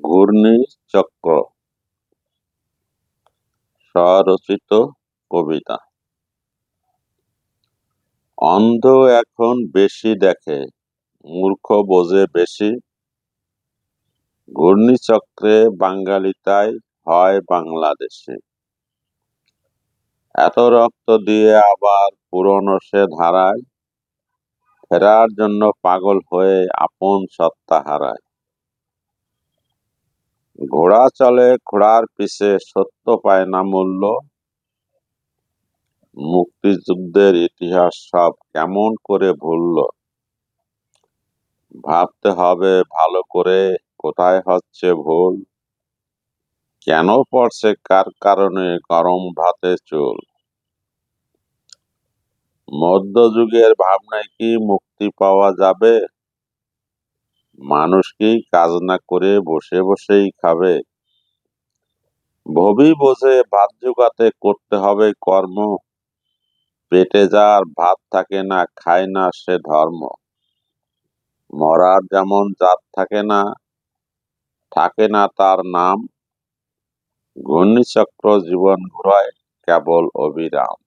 ঘূর্ণিচক্র স্বরচিত কবিতা। অন্ধ এখন বেশি দেখে, মূর্খ বোঝে বেশি। ঘূর্ণিচক্রে বাঙালিতাই হয় বাংলাদেশে। এত রক্ত দিয়ে আবার পুরনো সে ধারায়, ফেরার জন্য পাগল হয়ে আপন সত্তা হারায়। ঘোড়া চলে ঘোড়ার পিছে, সত্য পায় না মূল্য। মুক্তিযুদ্ধের ইতিহাস সব কেমন করে ভুলল। ভাবতে হবে ভালো করে, কোথায় হচ্ছে ভুল। কেন পড়ছে কার কারণে গরম ভাতে চুল। মধ্যযুগের ভাবনায় কি মুক্তি পাওয়া যাবে। মানুষ কি কাজ না করে বসে বসেই খাবে। ভবি বোঝে ভাত জোগাতে করতে হবে কর্ম। পেটে যার ভাত থাকে না, খায় না সে ধর্ম। মরার যেমন জাত থাকে না, থাকে না তার নাম। ঘূর্ণিচক্র জীবন ঘোরায় কেবল অবিরাম।